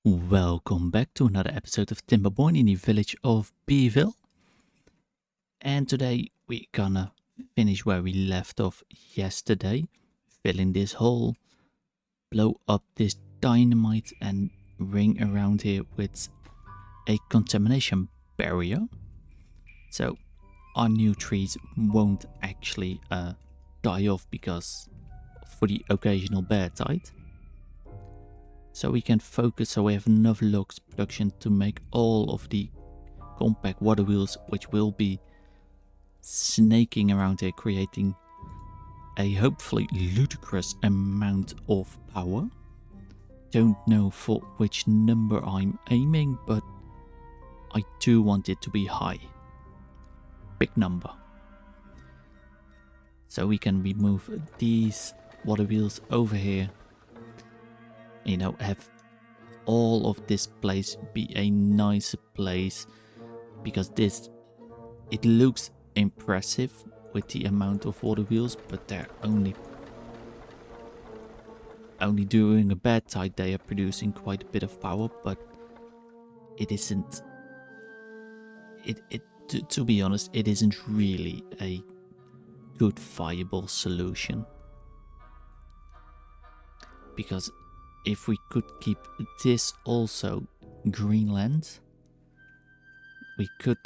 Welcome back to another episode of Timberborn in the village of Beaver. And today we're gonna finish where we left off yesterday. Fill in this hole, blow up this dynamite and ring around here with a contamination barrier. So our new trees won't actually die off because for the occasional bear tide. So we can focus, so we have enough logs production to make all of the compact water wheels, which will be snaking around here, creating a hopefully ludicrous amount of power. Don't know for which number I'm aiming, but I do want it to be high. Big number. So we can remove these water wheels over here. You know, have all of this place be a nicer place, because it looks impressive with the amount of water wheels, but they're only during a bad tide they are producing quite a bit of power, but it isn't to be honest, it isn't really a good viable solution, because if we could keep this also Greenland, we could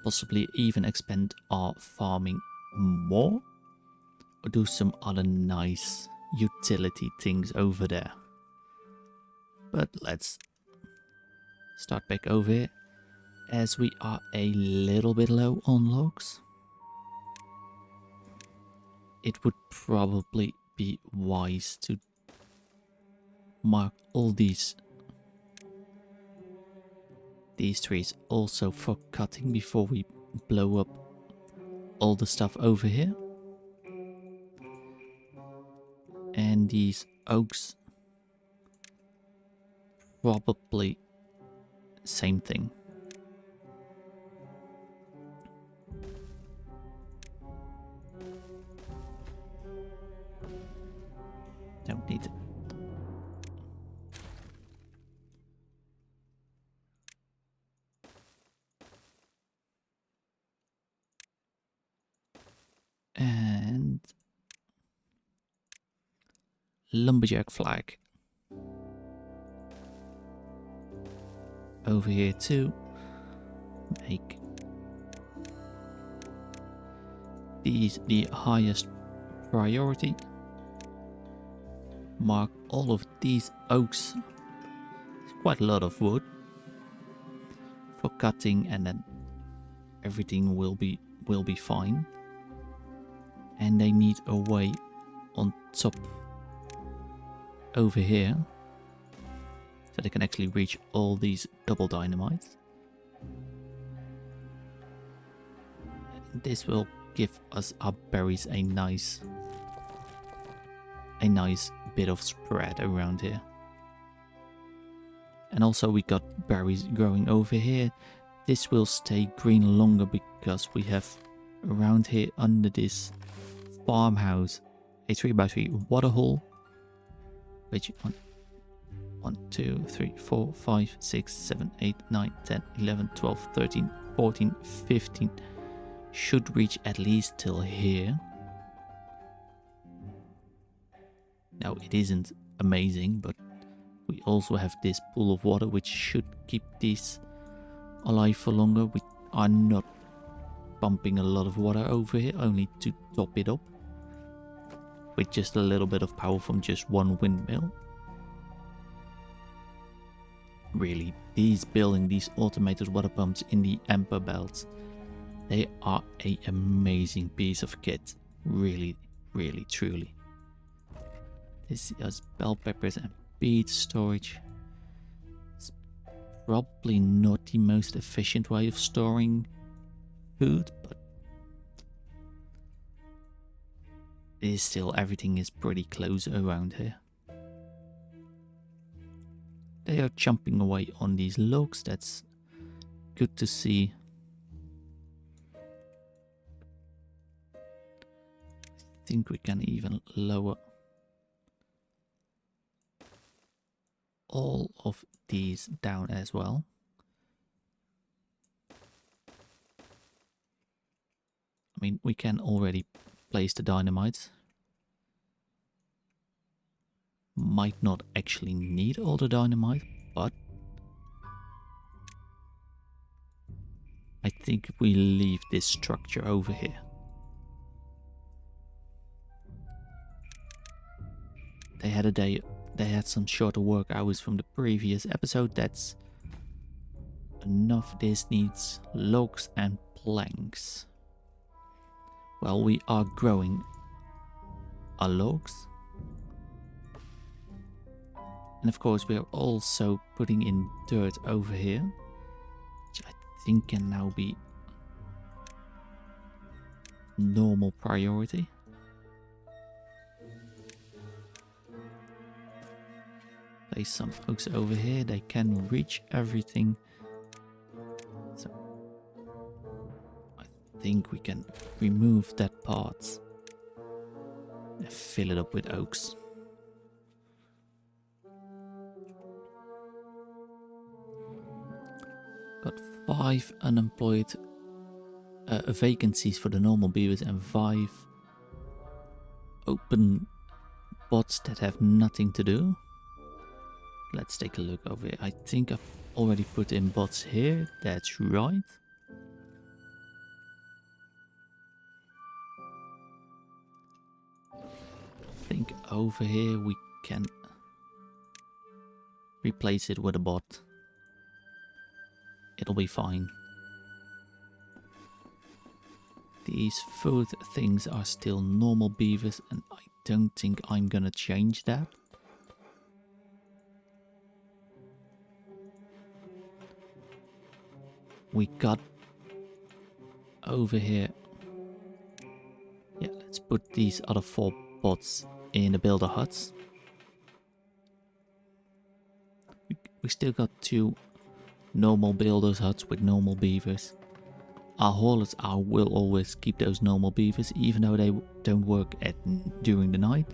possibly even expand our farming more, or do some other nice utility things over there. But let's start back over here, as we are a little bit low on logs. It would probably be wise to mark all these trees also for cutting before we blow up all the stuff over here. And these oaks, probably same thing. Don't need it. And lumberjack flag over here too. Make these the highest priority. Mark all of these oaks. It's quite a lot of wood for cutting, and then everything will be fine. And they need a way on top over here, so they can actually reach all these double dynamites. This will give us our berries a nice bit of spread around here. And also we got berries growing over here. This will stay green longer because we have around here under this farmhouse a 3x3 water hole, which 1, 2, 3, 4, 5, 6, 7, 8, 9, 10, 11, 12, 13, 14, 15 should reach at least till here. Now it isn't amazing, but we also have this pool of water which should keep these alive for longer. We are not pumping a lot of water over here, only to top it up with just a little bit of power from just one windmill. Really, building these automated water pumps in the Emberpelts, they are an amazing piece of kit. Really, really, truly. This is bell peppers and beet storage. It's probably not the most efficient way of storing food, but it is still, everything is pretty close around here. They are jumping away on these logs, that's good to see. I think we can even lower all of these down as well. I mean, we can already place the dynamite. Might not actually need all the dynamite, but I think we leave this structure over here. They had some shorter work hours from the previous episode. That's enough. This needs logs and planks. Well, we are growing our logs. And of course, we are also putting in dirt over here, which I think can now be normal priority. Place some oaks over here. They can reach everything. So I think we can remove that part and fill it up with oaks. Got 5 unemployed vacancies for the normal beavers and 5 open bots that have nothing to do. Let's take a look over here. I think I've already put in bots here. That's right. I think over here we can replace it with a bot. It'll be fine. These food things are still normal beavers, and I don't think I'm gonna change that. We got over here. Yeah, let's put these other 4 bots in the builder huts. We still got 2 normal builders huts with normal beavers. Our haulers will always keep those normal beavers, even though they don't work during the night.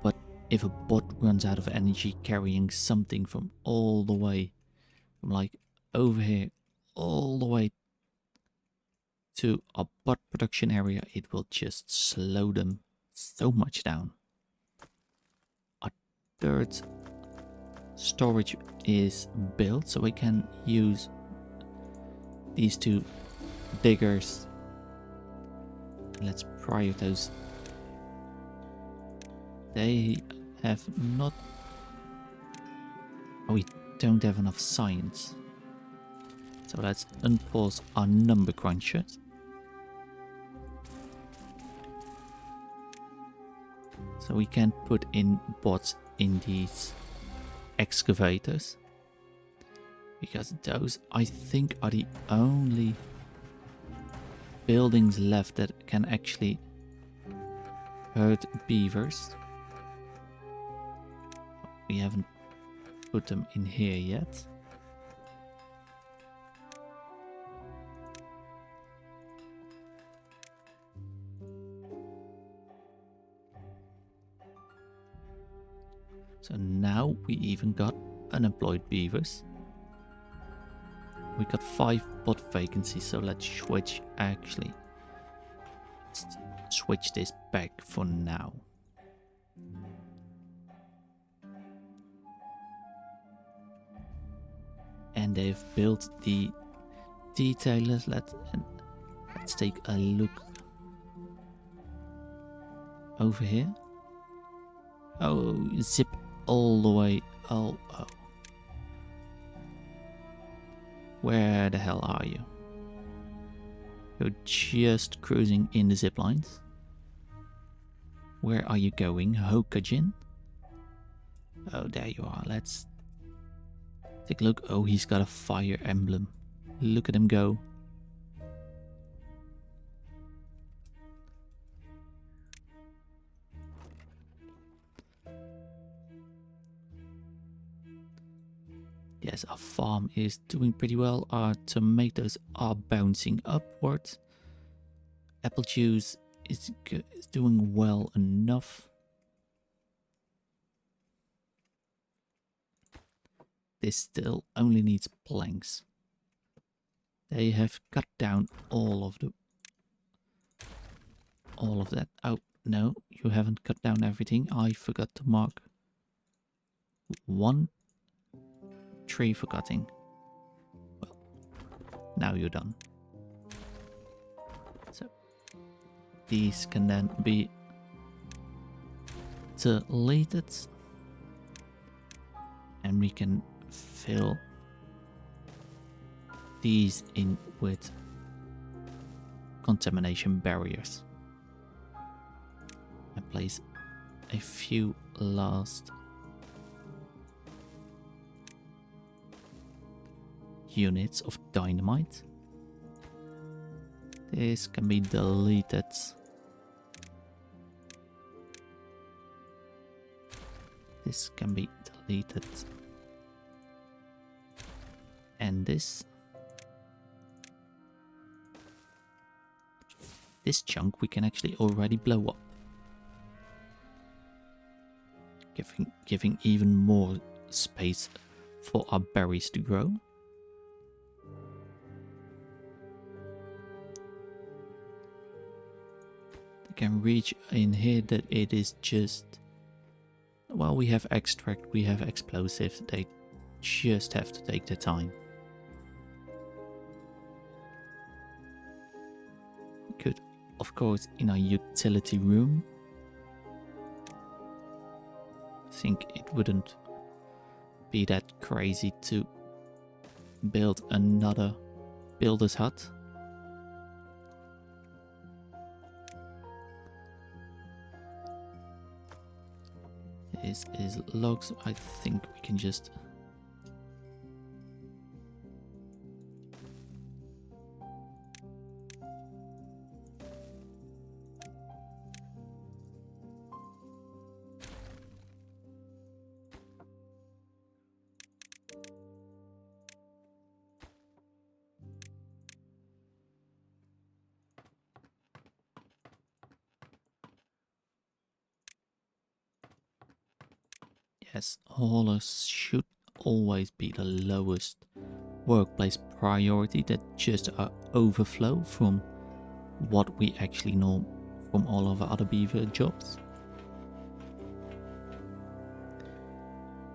But if a bot runs out of energy carrying something from all the way, from like over here, all the way to a bot production area, it will just slow them so much down. Our third storage is built, so we can use these 2 diggers. Let's prior those. They have not... Oh, we don't have enough science. So let's unpause our number crunchers. So we can put in bots in these excavators. Because those, I think, are the only buildings left that can actually hurt beavers. We haven't put them in here yet. So now we even got unemployed beavers. We got 5 bot vacancies, so let's switch switch this back for now. And they've built the detailers. Let's take a look over here. Oh, zip all the way. Oh. Where the hell are you? You're just cruising in the zip lines. Where are you going, Hokajin? Oh, there you are. Let's take a look. Oh, he's got a fire emblem. Look at him go. Yes, our farm is doing pretty well. Our tomatoes are bouncing upwards. Apple juice is doing well enough. this still only needs planks. They have cut down all of that. Oh, no, you haven't cut down everything. I forgot to mark one tree for cutting. Well, now you're done. So, these can then be deleted. And we can fill these in with contamination barriers. And place a few last units of dynamite. This can be deleted. This can be deleted. And this chunk we can actually already blow up. Giving even more space for our berries to grow. You can reach in here that it is just, well, we have extract, we have explosives, they just have to take their time. We could, of course, in our utility room, I think it wouldn't be that crazy to build another builder's hut. This is logs. I think we can just yes, haulers should always be the lowest workplace priority. That just our overflow from what we actually know from all of our other beaver jobs.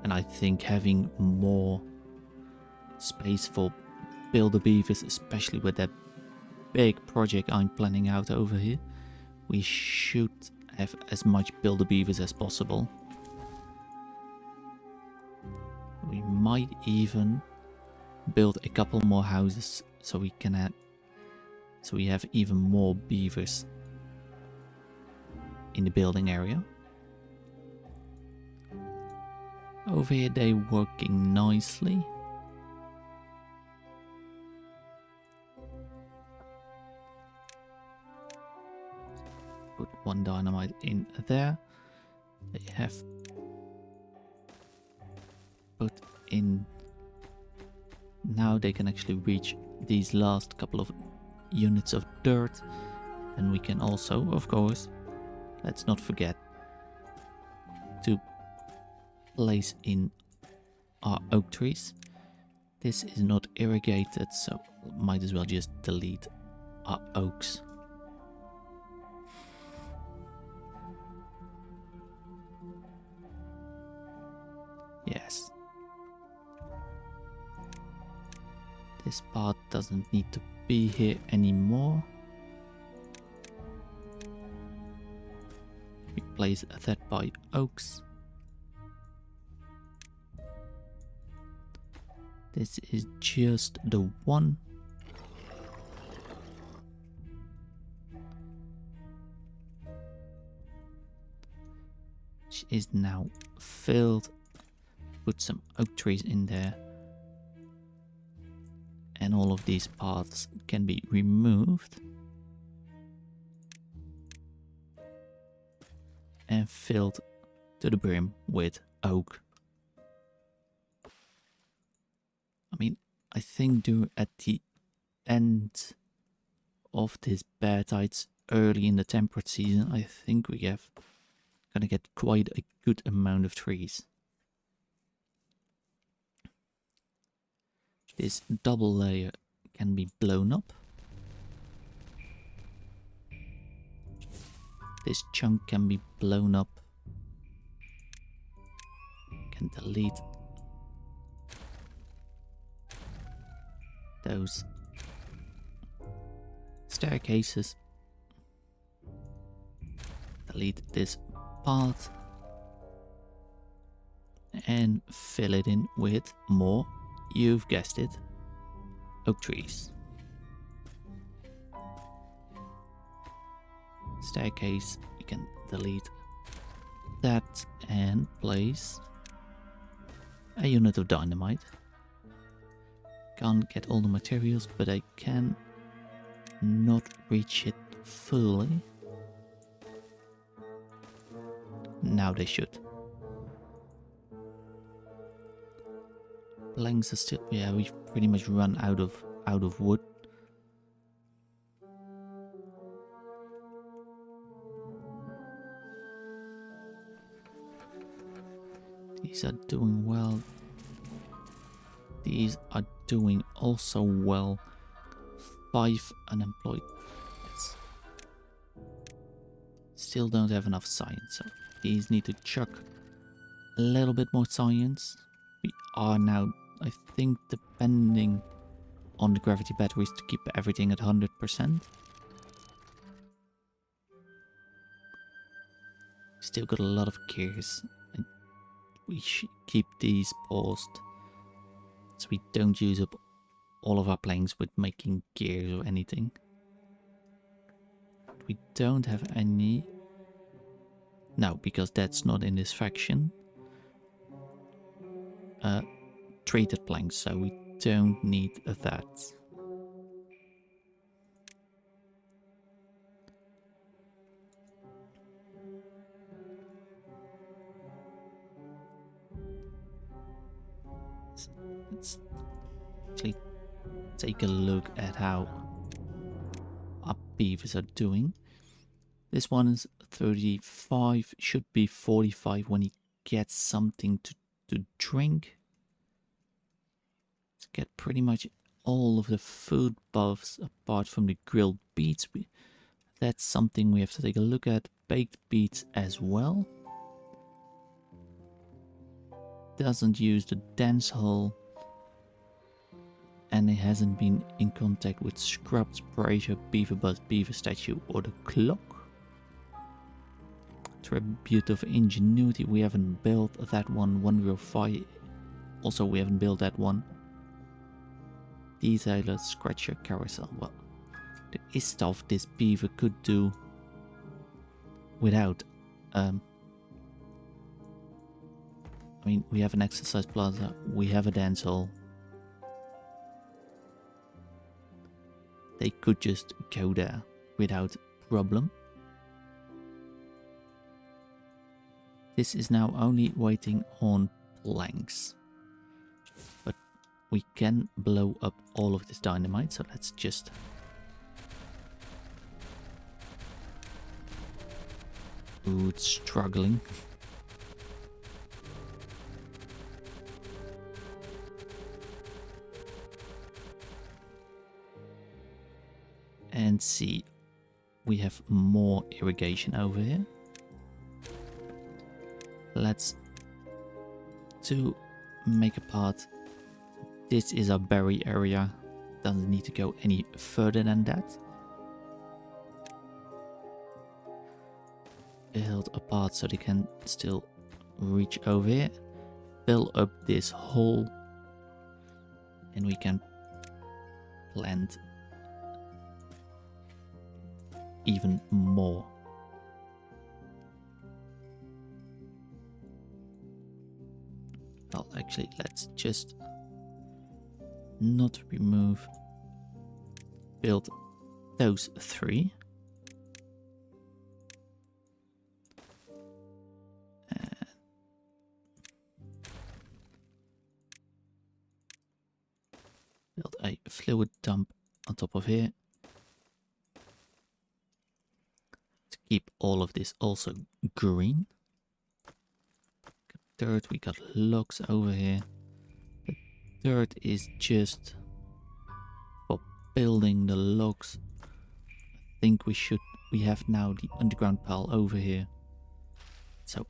And I think having more space for builder beavers, especially with that big project I'm planning out over here, we should have as much builder beavers as possible. We might even build a couple more houses so we can we have even more beavers in the building area. Over here they're working nicely. Put one dynamite in there. They have put in. Now they can actually reach these last couple of units of dirt. And we can also, of course, let's not forget to place in our oak trees. This is not irrigated, so might as well just delete our oaks. Yes. This part doesn't need to be here anymore. Replace that by oaks. This is just the one. Which is now filled. Put some oak trees in there. And all of these paths can be removed. And filled to the brim with oak. I mean, I think at the end of this bear tides, early in the temperate season, I think we have gonna get quite a good amount of trees. This double layer can be blown up. This chunk can be blown up. Can delete those staircases. Delete this path. And fill it in with more, you've guessed it, oak trees. Staircase, you can delete that and place a unit of dynamite. Can't get all the materials, but I can not reach it fully. Now they should. Planks are still, yeah, we've pretty much run out of wood. These are doing well. These are doing also well. 5 unemployed. Yes. Still don't have enough science, so these need to chuck a little bit more science. We are now, I think, depending on the gravity batteries to keep everything at 100%. Still got a lot of gears. And we should keep these paused so we don't use up all of our planks with making gears or anything. We don't have any. No, because that's not in this faction. Treated planks, so we don't need that. Let's actually take a look at how our beavers are doing. This one is 35, should be 45 when he gets something to drink. Let's get pretty much all of the food buffs apart from the grilled beets. That's something we have to take a look at. Baked beets as well. Doesn't use the dance hall. And it hasn't been in contact with scrubbed brazier, beaver buzz, beaver statue or the clock. Tribute of ingenuity, we haven't built that one. 105, also we haven't built that one. Detailer, scratcher, carousel. Well, there is stuff this beaver could do without. I mean, we have an exercise plaza, we have a dance hall. They could just go there without problem. This is now only waiting on planks. But we can blow up all of this dynamite, so let's just... Ooh, it's struggling. And see, we have more irrigation over here. Let's to make a path. This is a berry area. Doesn't need to go any further than that. Build a path so they can still reach over here. Fill up this hole. And we can plant even more. Well, actually, let's just not remove. Build those 3. And build a fluid dump on top of here. To keep all of this also green. Dirt, we got logs over here. But dirt is just for building the logs. I think we have now the underground pile over here. So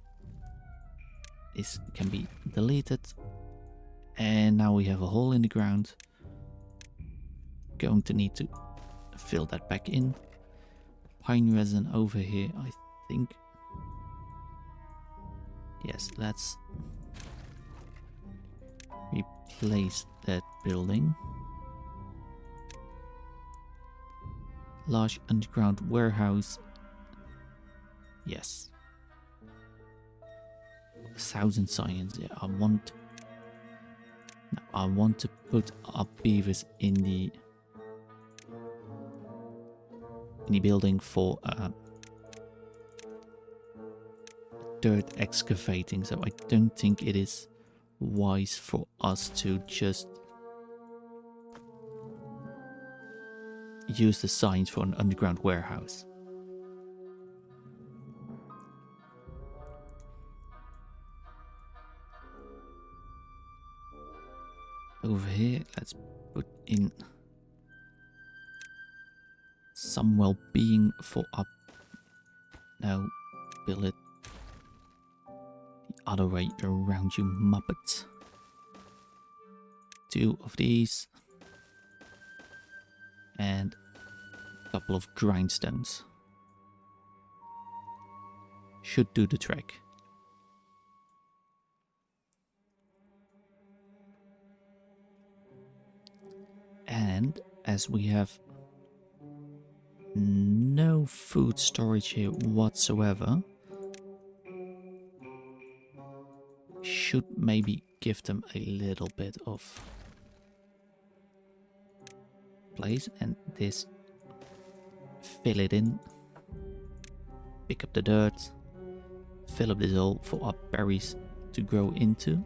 this can be deleted. And now we have a hole in the ground. Going to need to fill that back in. Pine resin over here, I think. Yes, let's replace that building. Large underground warehouse. Yes. 1,000 science. Yeah, I want to put up beavers in the building for dirt excavating, so I don't think it is wise for us to just use the signs for an underground warehouse. Over here, let's put in some well-being for up. Now build it the other way around, you muppets. 2 of these and a couple of grindstones should do the trick. And as we have no food storage here whatsoever, should maybe give them a little bit of place, and this, fill it in, pick up the dirt, fill up this hole for our berries to grow into.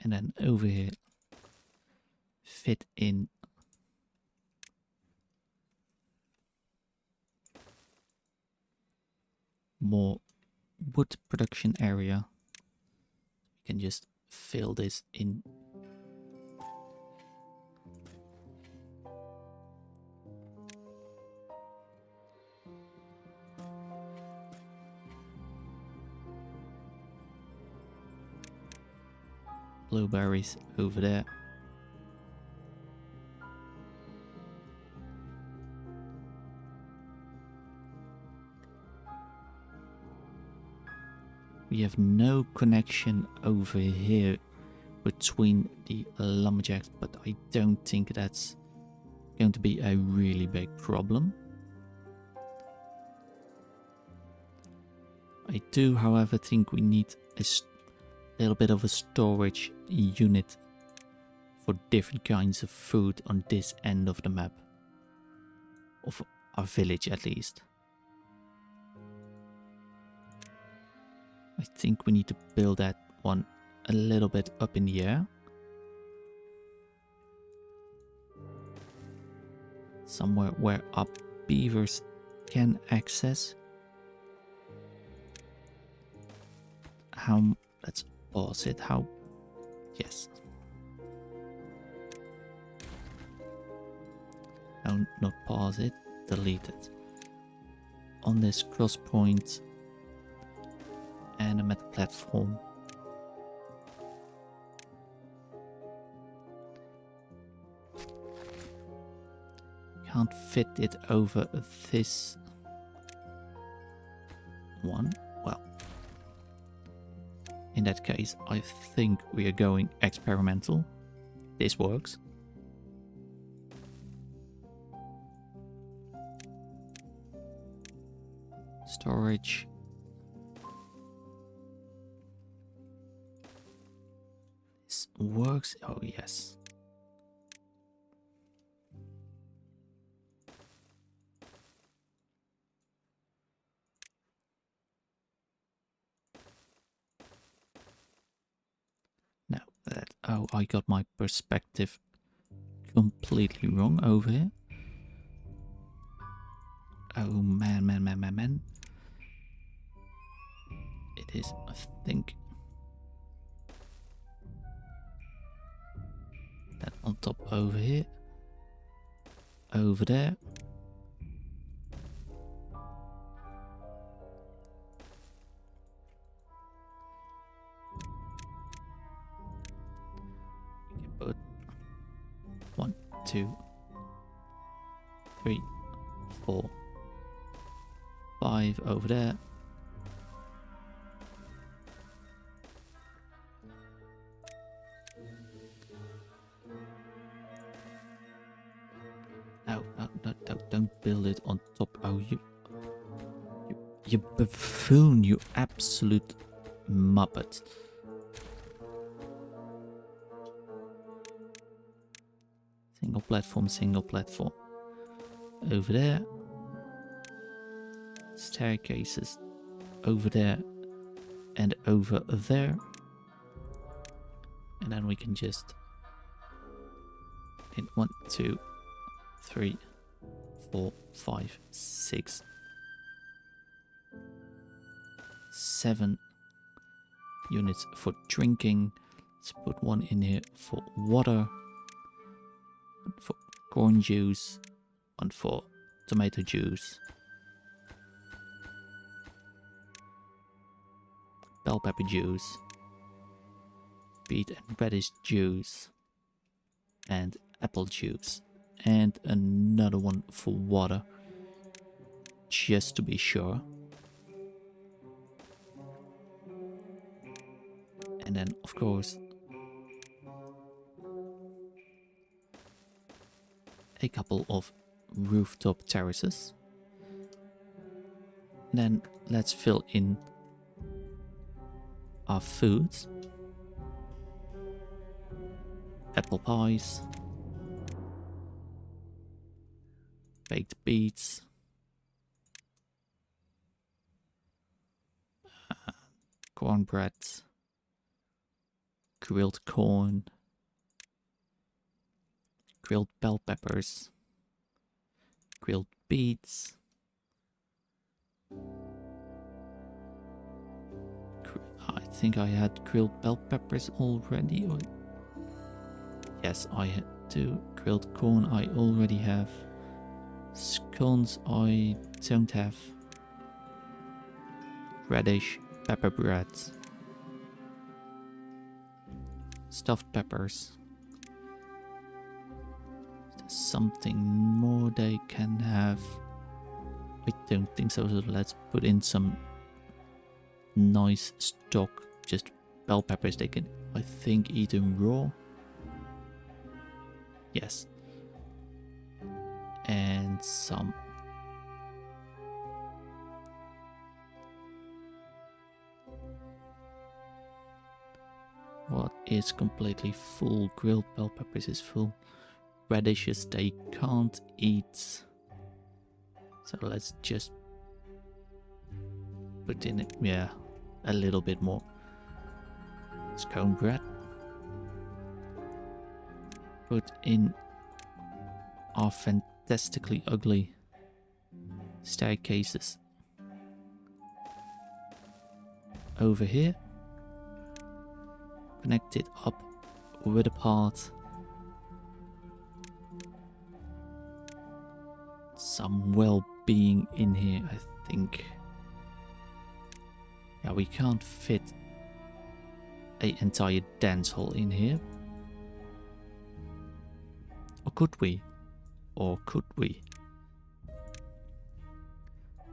And then over here, fit in more wood production area. You can just fill this in. Blueberries over there. We have no connection over here between the lumberjacks, but I don't think that's going to be a really big problem. I do, however, think we need a little bit of a storage unit for different kinds of food on this end of the map. Of our village, at least. I think we need to build that one a little bit up in the air. Somewhere where our beavers can access. Let's pause it. Yes. No, not pause it, delete it. On this cross point and a metal platform. Can't fit it over this one. Well, in that case, I think we are going experimental. This works. Storage. This works. Oh, yes. Now that, oh, I got my perspective completely wrong over here. Oh man, man, man, man, man. It is, I think, that on top over here. Over there. We can put 1, 2, 3, 4, 5 over there. No, don't build it on top. Oh, you buffoon, you absolute muppet. Single platform, single platform. Over there. Staircases over there and over there. And then we can just hit 1, 2, 3, 4, 5, 6, 7 units for drinking. Let's put 1 in here for water, 1 for corn juice, 1 for tomato juice, bell pepper juice, beet and radish juice, and apple juice, and another 1 for water, just to be sure. And then, of course, a couple of rooftop terraces. Then let's fill in our foods. Apple pies, baked beets, cornbread, grilled corn, grilled bell peppers, grilled beets, I think I had grilled bell peppers already. Or yes, I had 2. Grilled corn I already have. Scones I don't have. Radish, pepper bread, stuffed peppers. Something more they can have? I don't think so, so let's put in some nice stock, just bell peppers. They can, I think, eat them raw. Yes. And some what is completely full? Grilled bell peppers is full. Radishes they can't eat, so let's just put in it, yeah, a little bit more. Scone bread. Put in our fantastically ugly staircases over here. Connect it up with a path. Some well-being in here, I think. Yeah, we can't fit an entire dance hall in here. Or could we? Or could we?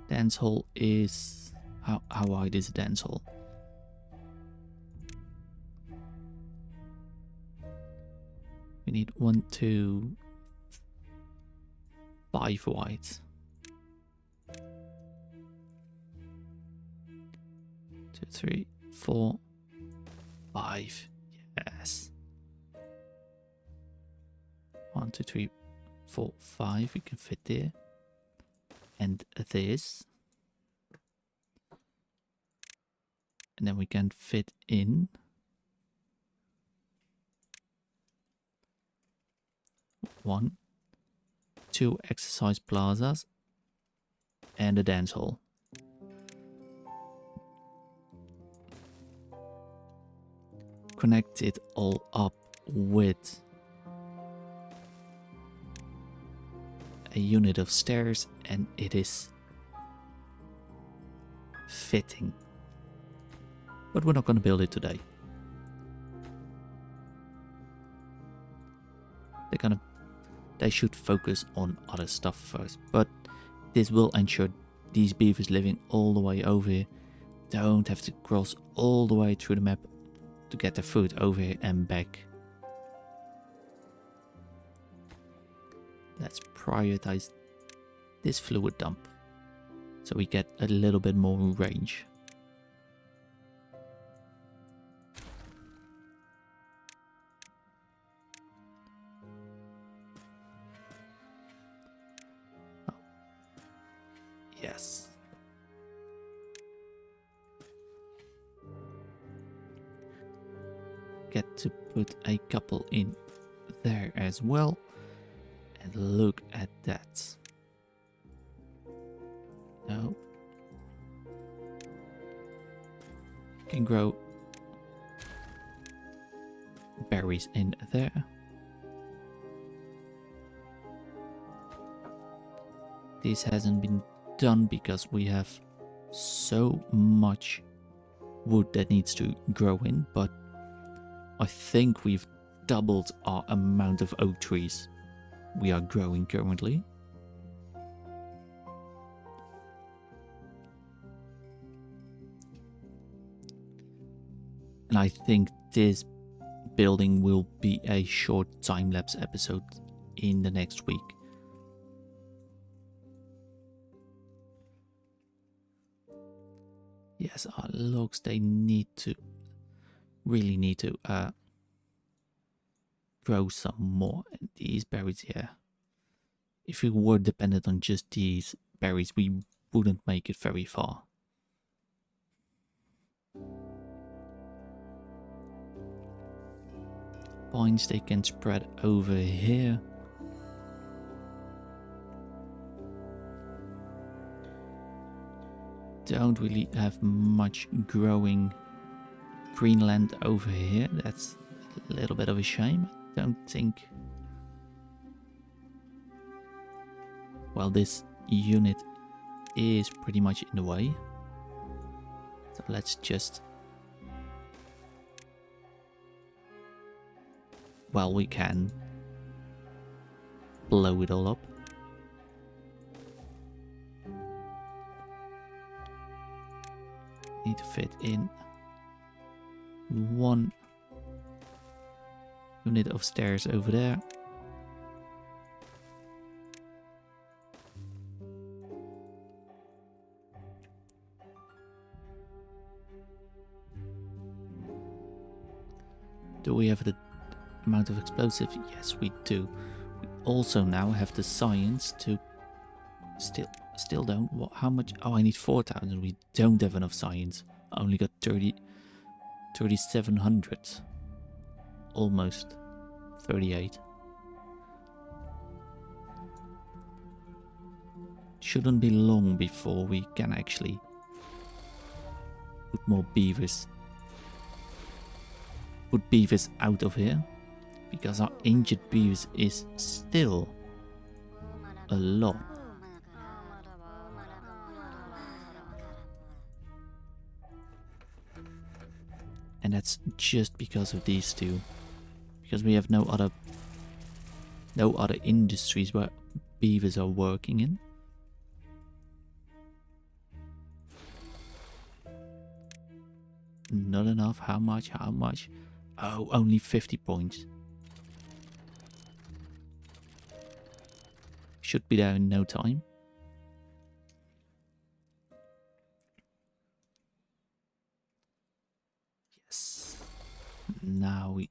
Dance hall is... How wide is a dance hall? We need 1, 2, 5 wide. 2, 3, 4, 5. Yes. 1, 2, 3, 4, 5. We can fit there. And this. And then we can fit in 1, 2 exercise plazas. and a dance hall. Connect it all up with a unit of stairs and it is fitting. But we're not going to build it today. They should focus on other stuff first, but this will ensure these beavers living all the way over here don't have to cross all the way through the map to get their food over here and back. Let's prioritize this fluid dump so we get a little bit more range. Yes. Get to put a couple in there as well. And look at that. No. Can grow berries in there. This hasn't been done because we have so much wood that needs to grow in, but I think we've doubled our amount of oak trees we are growing currently. And I think this building will be a short time-lapse episode in the next week. Yes, our logs, they really need to grow some more. And these berries here, if we were dependent on just these berries, we wouldn't make it very far. Pines, they can spread over here. Don't really have much growing greenland over here. That's a little bit of a shame. I don't think. Well, this unit is pretty much in the way. So let's just, well, we can blow it all up. Need to fit in one unit of stairs over there. Do we have the amount of explosives? Yes, we do. We also now have the science to still don't. What? How much? Oh, I need 4,000. We don't have enough science. I only got 3,700. Almost 38. Shouldn't be long before we can actually put more beavers. Put beavers out of here, because our injured beavers is still a lot. And that's just because of these two. Because we have no other industries where beavers are working in. Not enough. How much? How much? Oh, only 50 points. Should be there in no time. Yes. Now we...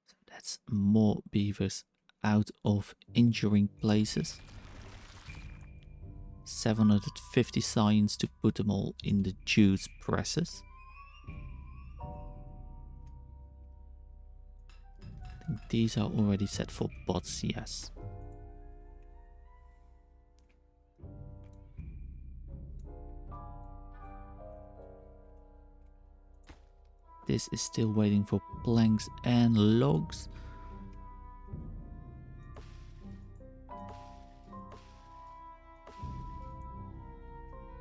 So that's more beavers out of injuring places. 750 science to put them all in the juice presses. These are already set for bots, yes. This is still waiting for planks and logs.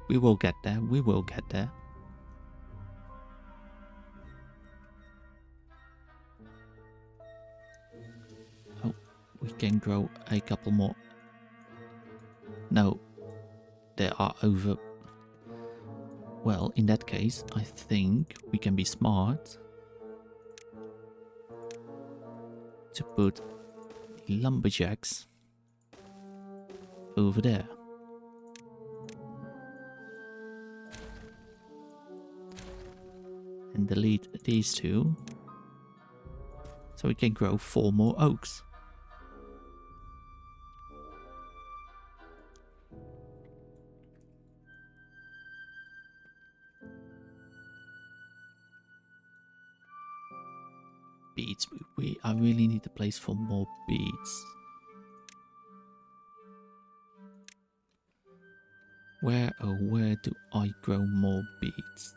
We will get there, we will get there. Oh, we can grow a couple more. No, they are over. Well, in that case, I think we can be smart to put the lumberjacks over there. And delete these two, so we can grow 4 more oaks. Beets, I really need a place for more beets. Where, oh where do I grow more beets?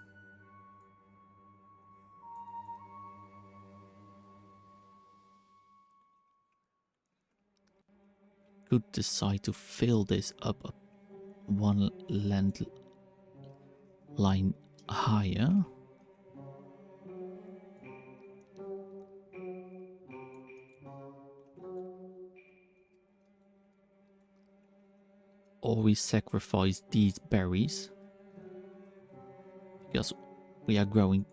Could decide to fill this up one land line higher. Or we sacrifice these berries, because we are growing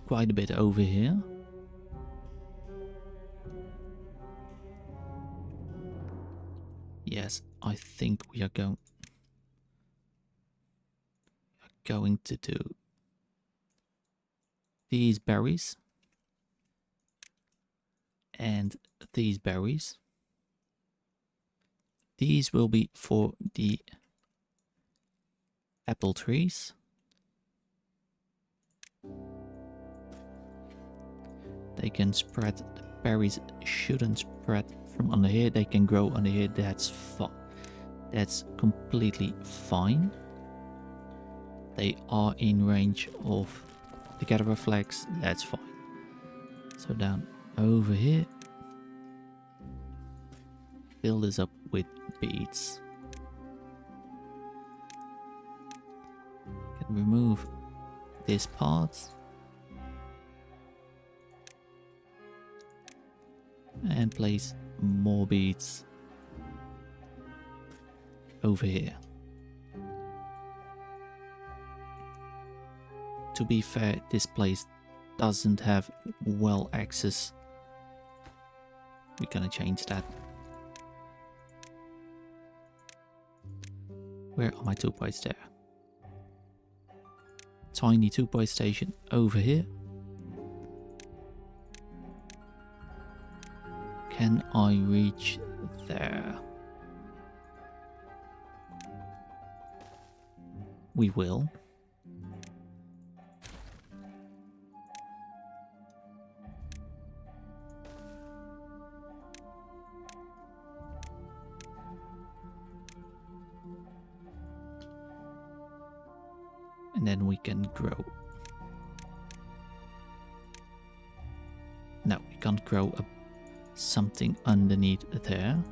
quite a bit over here. Yes, I think we are going to do these berries and these berries. These will be for the apple trees. They can spread, the berries shouldn't spread from under here, they can grow under here, that's fine. That's completely fine. They are in range of the gatherer flags, that's fine. So down over here, fill this up with beets. Can remove this part. And place more beets over here. To be fair, this place doesn't have well access. We're gonna change that. Where are my 2-point there? Tiny 2-point station over here. Can I reach there? We will. And then we can grow. No, we can't grow something underneath there.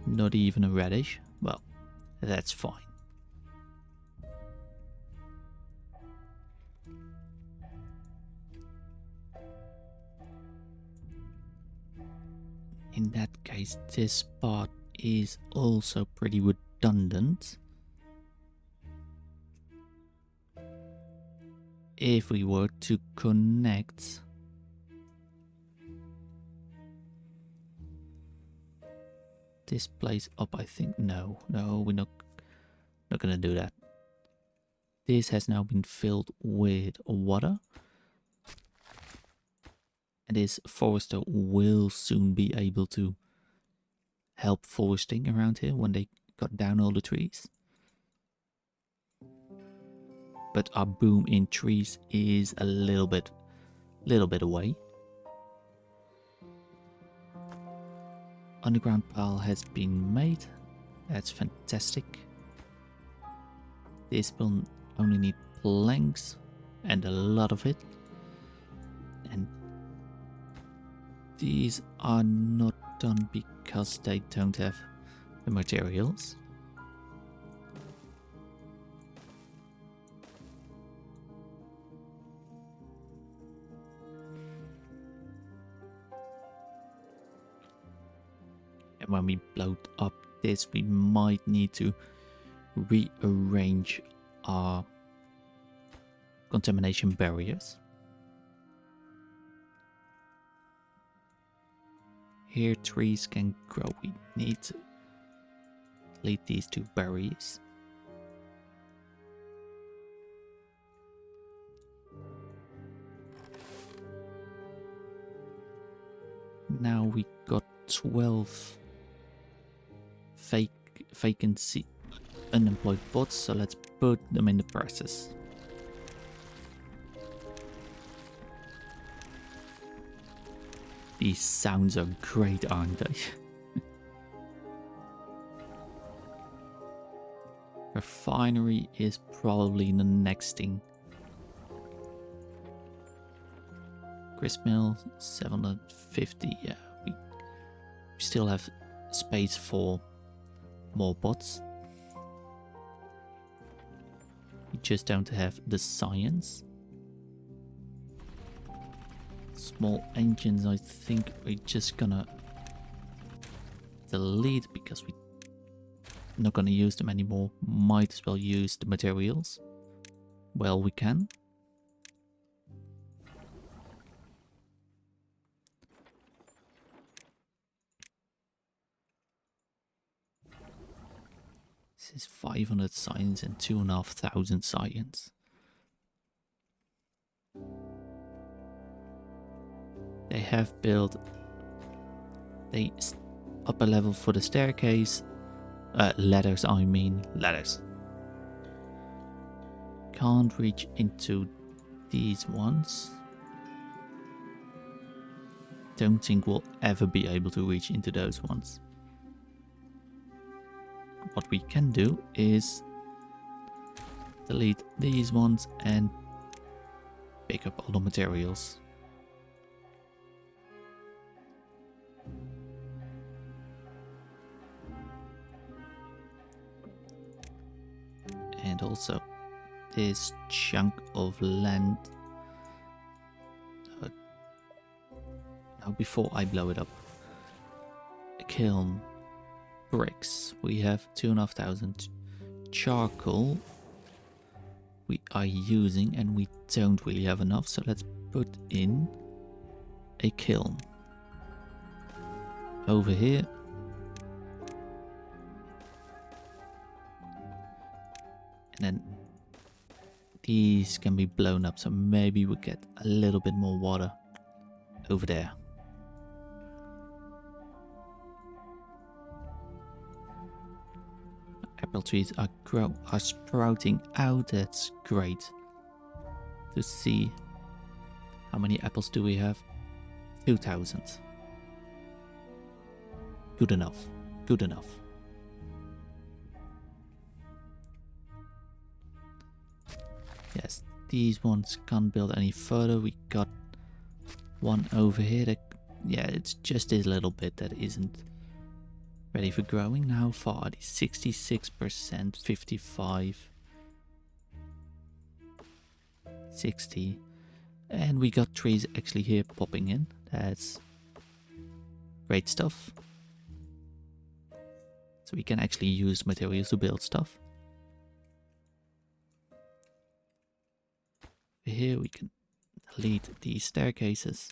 Not even a radish. Well, that's fine. In that case, this part is also pretty redundant. If we were to connect this place up, I think no, we're not gonna do that. This has now been filled with water, and this forester will soon be able to help foresting around here when they cut down all the trees. But our boom in trees is a little bit away. underground pile has been made. That's fantastic. This will only need planks and a lot of it. And these are not done because they don't have the materials. And when we blow up this, we might need to rearrange our contamination barriers. Here trees can grow. We need to delete these two barriers. Now we got 12 vacancy unemployed bots, so let's put them in the process. These sounds are great, aren't they? Refinery is probably the next thing. Grist mill, 750. Yeah, we still have space for more bots. We just don't have the science. Small engines, I think we're just gonna delete because we're not gonna use them anymore. Might as well use the materials. Well, we can. This is 500 science and 2,500 science. They have built the upper level for the staircase. Ladders, I mean. Ladders. Can't reach into these ones. Don't think we'll ever be able to reach into those ones. What we can do is delete these ones and pick up all the materials. And also this chunk of land. Now before I blow it up. A kiln. Bricks. We have 2,500 charcoal. We are using and we don't really have enough, so let's put in a kiln. Over here. And then these can be blown up, so maybe we get a little bit more water over there. Apple trees are sprouting out. That's great to see. How many apples do we have? 2,000. Good enough. Good enough. Yes, these ones can't build any further. We got one over here that, yeah, it's just this little bit that isn't ready for growing. Now how far are these? 66%, 55, 60. And we got trees actually here popping in. That's great stuff. So we can actually use materials to build stuff. Here we can delete these staircases.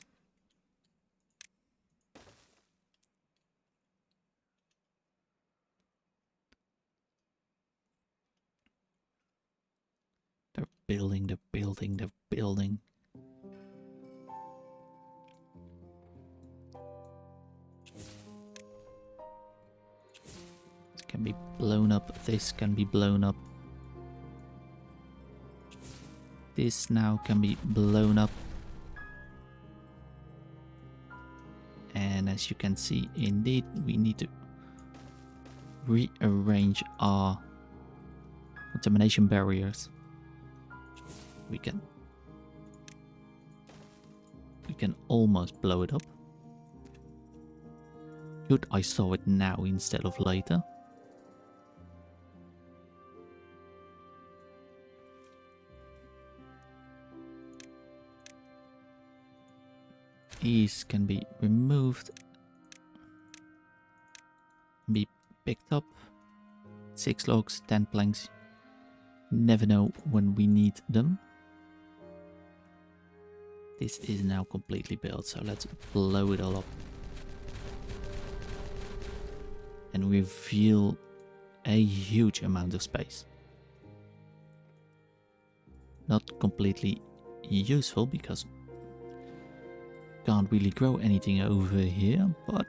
They're building, they're building, they're building. This can be blown up, this can be blown up. This now can be blown up. And And as you can see, indeed, we need to rearrange our contamination barriers. We can almost blow it up. Good, I saw it now instead of later. These can be removed, be picked up. 6 logs, 10 planks. Never know when we need them. This is now completely built, so let's blow it all up. And reveal a huge amount of space. Not completely useful because can't really grow anything over here, but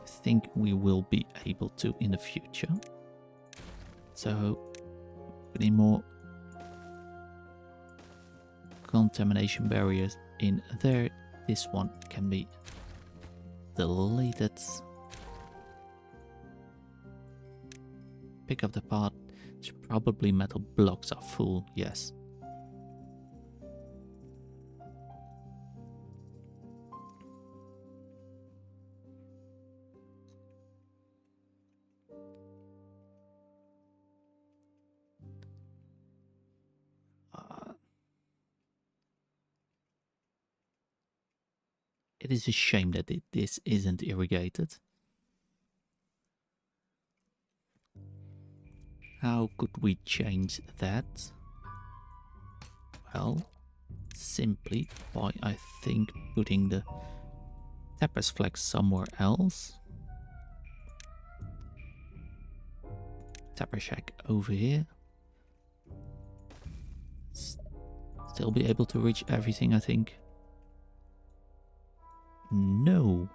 I think we will be able to in the future. So putting more contamination barriers in there. This one can be deleted. Pick up the part. It's probably metal blocks are full, yes. It is a shame that this isn't irrigated. How could we change that? Well, simply by, I think, putting the tapper's flag somewhere else. Tapper shack over here. Still be able to reach everything, I think. No.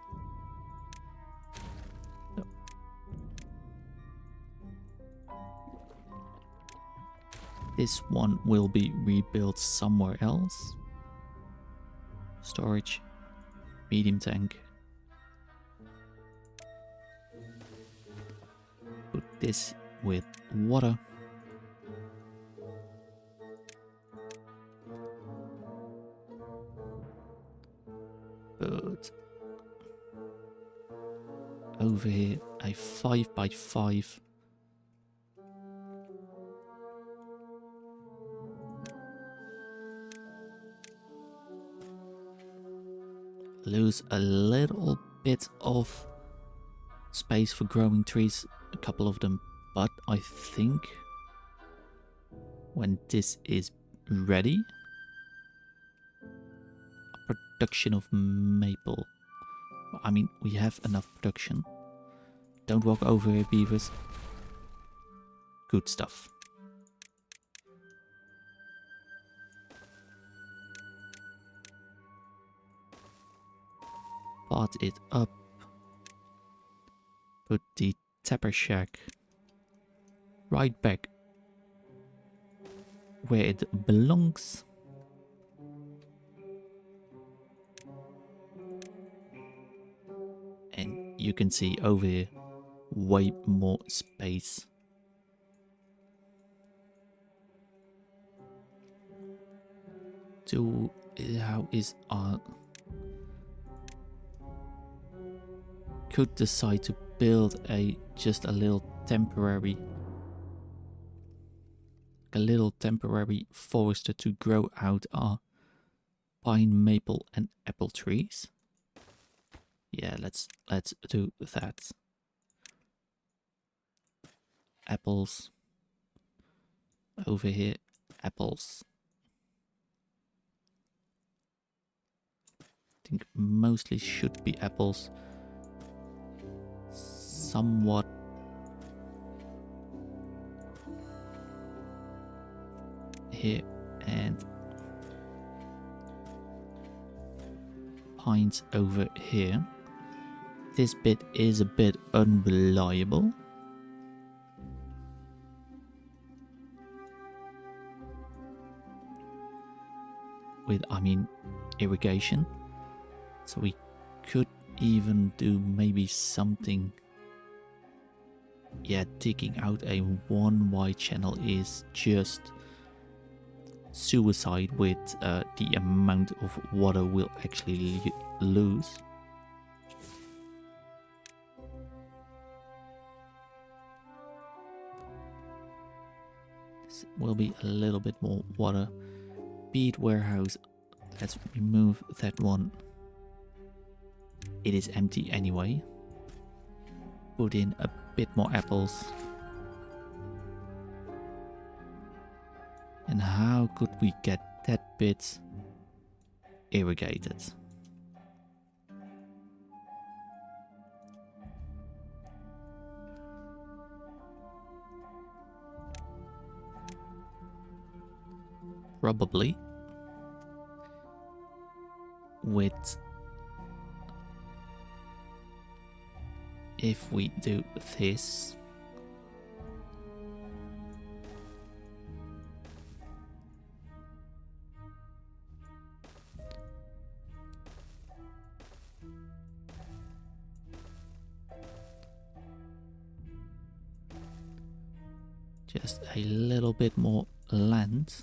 This one will be rebuilt somewhere else. Storage, medium tank. Put this with water. But over here a 5x5. Lose a little bit of space for growing trees, a couple of them, but I think when this is ready, production of maple. I mean, we have enough production. Don't walk over here, beavers. Good stuff. Part it up. Put the tapper shack right back where it belongs. And you can see over here way more space. So how is our... Could decide to build just a little temporary forester to grow out our pine, maple and apple trees. Yeah, let's do that. Apples over here, apples. I think mostly should be apples. Somewhat here and pines over here. This bit is a bit unreliable. with, I mean, irrigation. So we could even do maybe something. Yeah, digging out a one wide channel is just suicide with the amount of water we'll actually lose. This will be a little bit more water. Bead warehouse, let's remove that one. It is empty anyway. Put in a bit more apples. And how could we get that bit irrigated? Probably with, if we do this, just a little bit more land.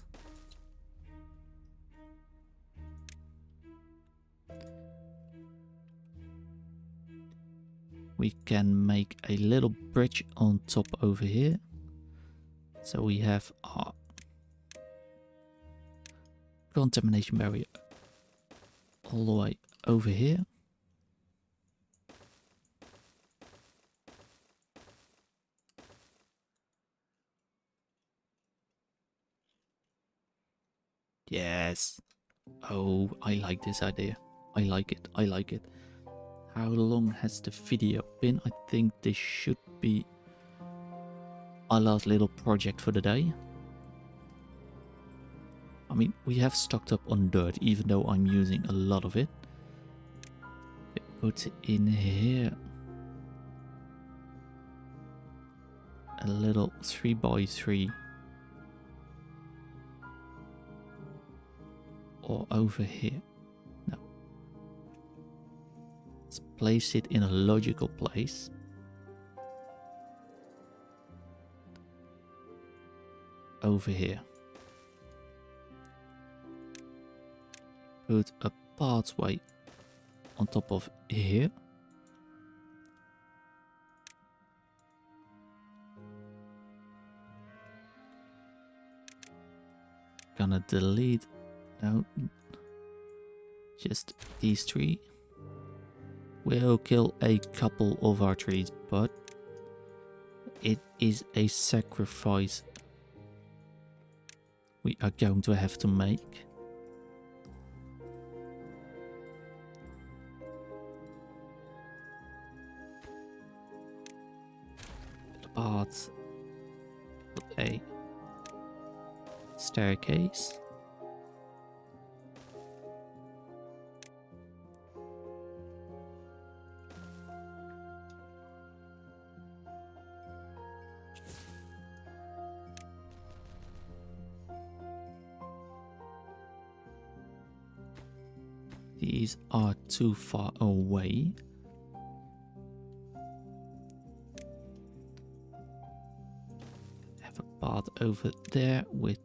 We can make a little bridge on top over here. So we have our contamination barrier all the way over here. Yes. Oh, I like this idea. I like it. I like it. How long has the video been? I think this should be our last little project for the day. I mean, we have stocked up on dirt, even though I'm using a lot of it. Put it in here. A little 3x3. Or over here. No. Let's place it in a logical place. Over here. Put a pathway on top of here. Gonna delete. No, just these three. We'll kill a couple of our trees, but it is a sacrifice we are going to have to make. But put a staircase. These are too far away. Have a path over there with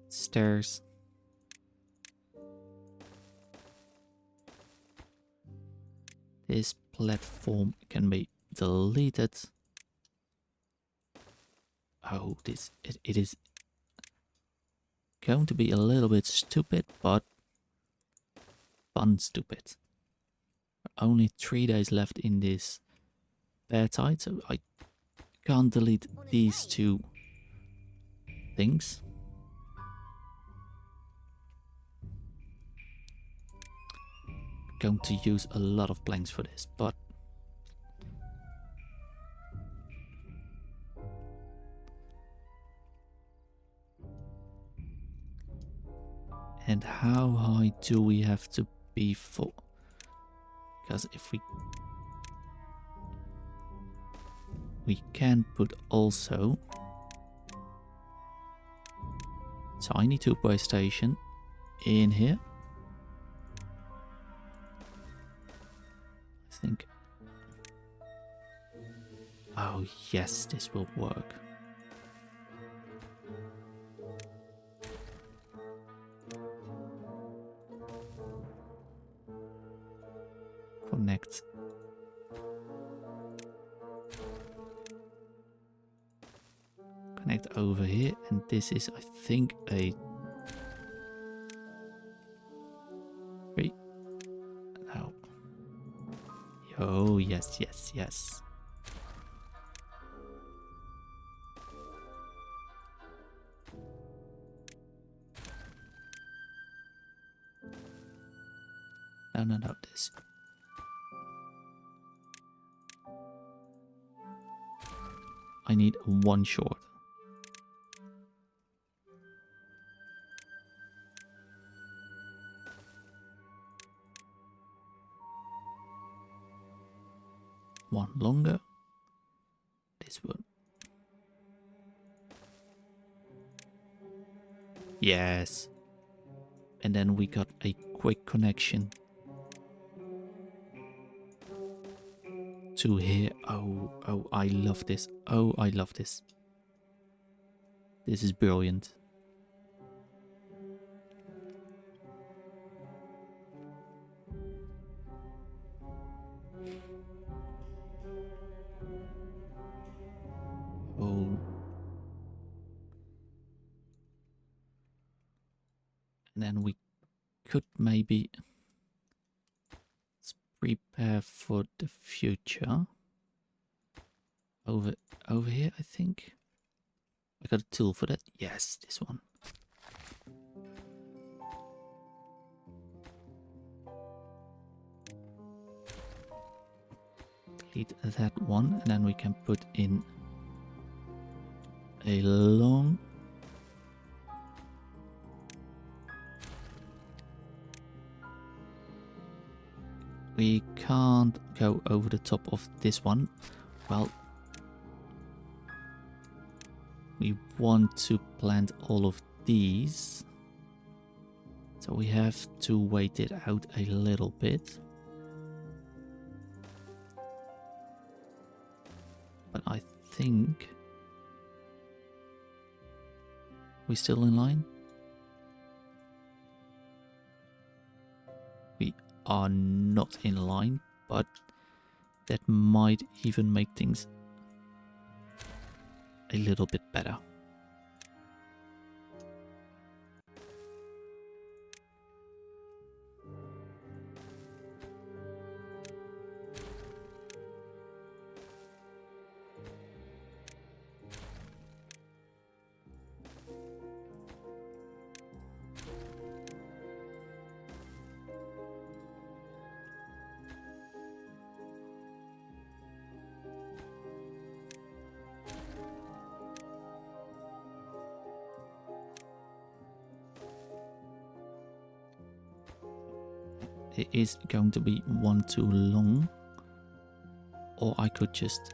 stairs. This platform can be deleted. Oh, it is going to be a little bit stupid, but fun stupid. Only 3 days left in this bear tide, so I can't delete these two things. Going to use a lot of planks for this, but and how high do we have to be for? Because if we can put also tiny 2-way station in here. I think. Oh yes, this will work. Connect. Connect over here, and this is, I think, a 3. No. Oh yes, yes, yes. No, this. I need 1 short. One longer. This one. Yes. And then we got a quick connection to here. Oh, I love this. Oh, I love this. This is brilliant. Oh. And then we could maybe prepare for the future. Over here, I think. I got a tool for that. Yes, this one. Delete that one, and then we can put in a long. We can't go over the top of this one. Well, we want to plant all of these, so we have to wait it out a little bit. But I think we're still in line. We are not in line, but that might even make things a little bit better. It is going to be one too long, or I could just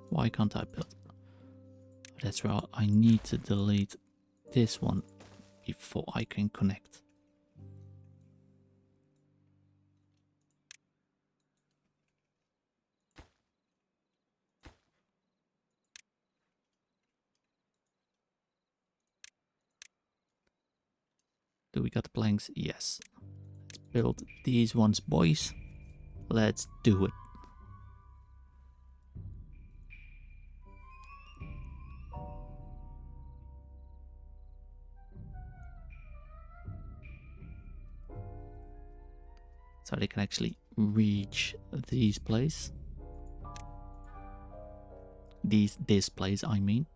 why can't I build? That's right, I need to delete this one before I can connect. Do we got the planks? Yes. Let's build these ones, boys. Let's do it. So they can actually reach these places. This place, I mean.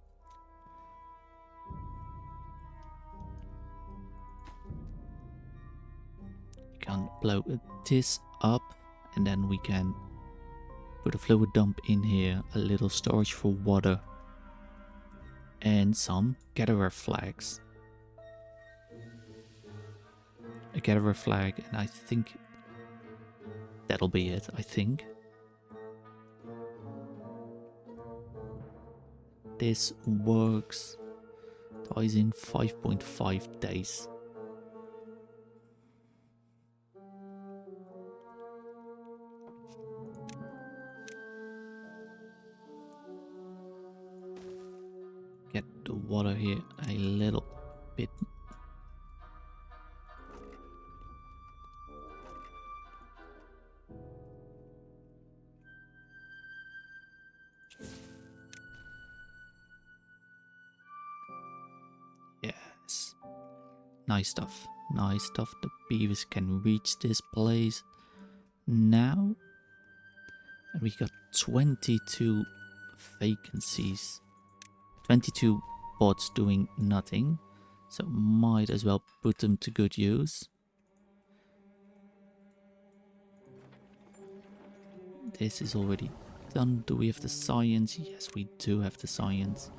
Can blow this up, and then we can put a fluid dump in here, a little storage for water, and some gatherer flags. a gatherer flag, and I think that'll be it, I think. This works twice in 5.5 days. Get the water here a little bit. Yes. Nice stuff. Nice stuff. The beavers can reach this place now. And we got 22 vacancies. 22 bots doing nothing. So might as well put them to good use. This is already done. Do we have the science? Yes, we do have the science.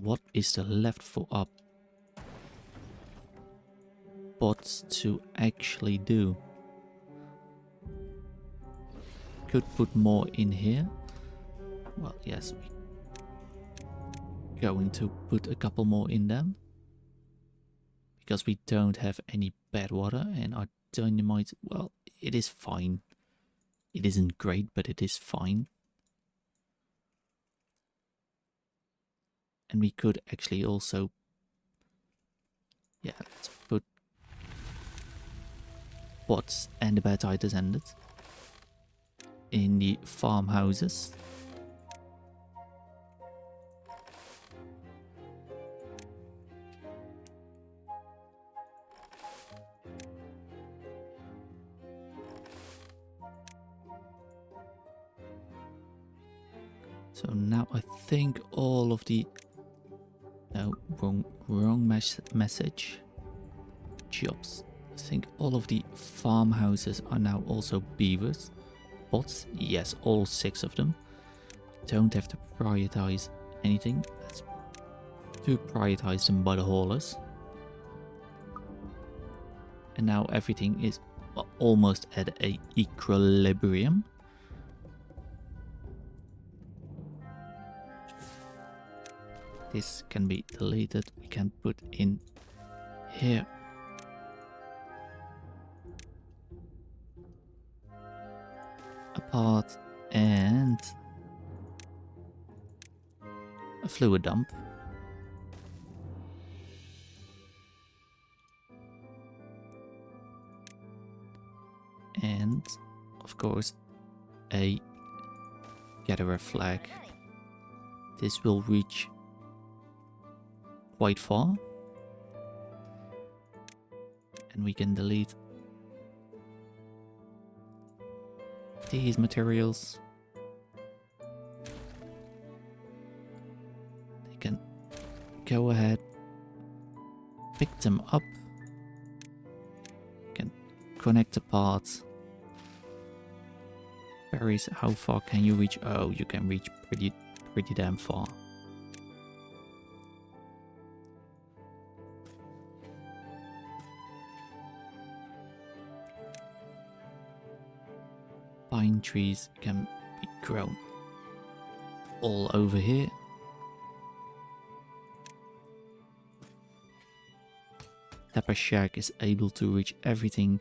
What is there left for our bots to actually do? Could put more in here. Well, yes, we're going to put a couple more in them. Because we don't have any bad water, and our dynamite, well, it is fine. It isn't great, but it is fine. And we could actually also, yeah, let's put bots and the bad tide descended in the farmhouses. So now I think all of the... No, wrong message. Jobs. I think all of the farmhouses are now also beavers. Bots? Yes, all 6 of them. Don't have to prioritize anything. Let's do prioritize them by the haulers. And now everything is almost at a equilibrium. This can be deleted. We can put in here. A part and a fluid dump. And of course a gatherer flag. This will reach quite far, and we can delete these materials. They can go ahead, pick them up, can connect the parts. Berries, how far can you reach? Oh, you can reach pretty damn far. Pine trees can be grown all over here. Pepper Shack is able to reach everything.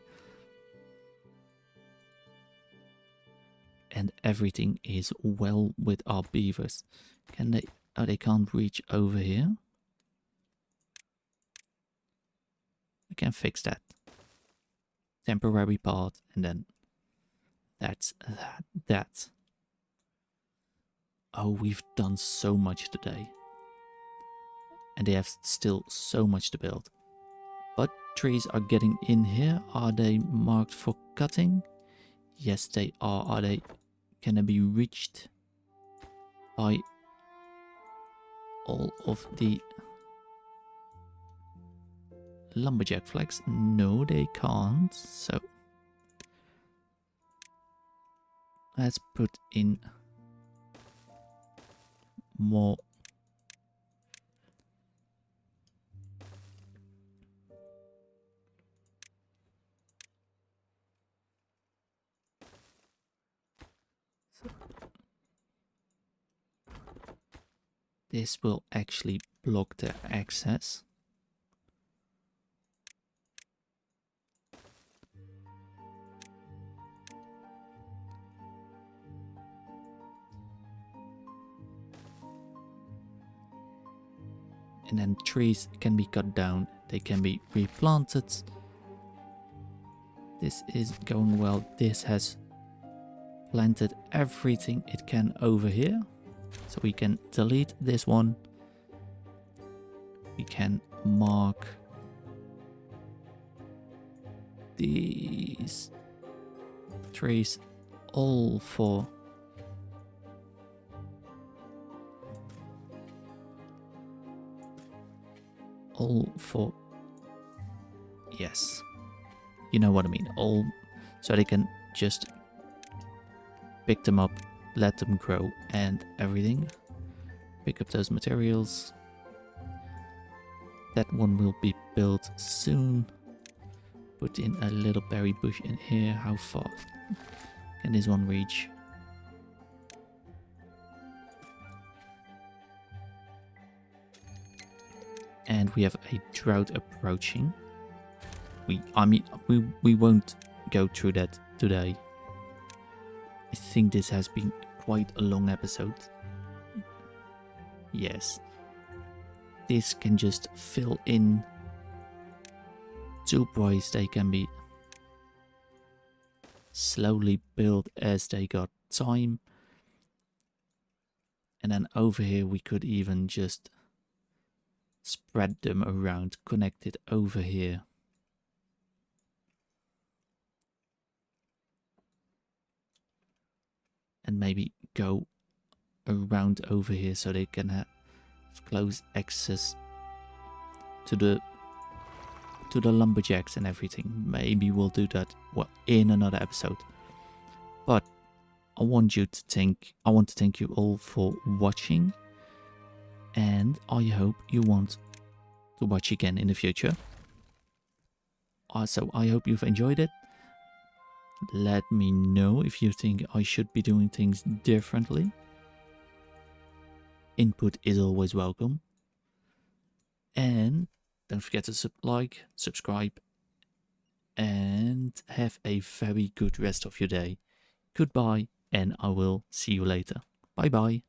And everything is well with our beavers. Can they... Oh, they can't reach over here. We can fix that. Temporary part, and then that's that. Oh, we've done so much today. And they have still so much to build. But trees are getting in here. Are they marked for cutting? Yes, they are. Are they... Can they be reached by all of the lumberjack flags? No, they can't. So let's put in more This will actually block their access. And then trees can be cut down, they can be replanted. This is going well. This has planted everything it can over here. So we can delete this one. We can mark these trees all for yes, you know what I mean, all, so they can just pick them up, let them grow and everything. Pick up those materials. That one will be built soon. Put in a little berry bush in here. How far can this one reach? And we have a drought approaching. We won't go through that today. I think this has been quite a long episode. Yes. This can just fill in two boys. They can be slowly built as they got time. And then over here we could even just spread them around, connect it over here. And maybe go around over here so they can have close access to the lumberjacks and everything. Maybe we'll do that in another episode. But I want to thank you all for watching, and I hope you want to watch again in the future. Also, I hope you've enjoyed it. Let me know if you think I should be doing things differently. Input is always welcome. And don't forget to like, subscribe, and have a very good rest of your day. Goodbye, and I will see you later. Bye bye.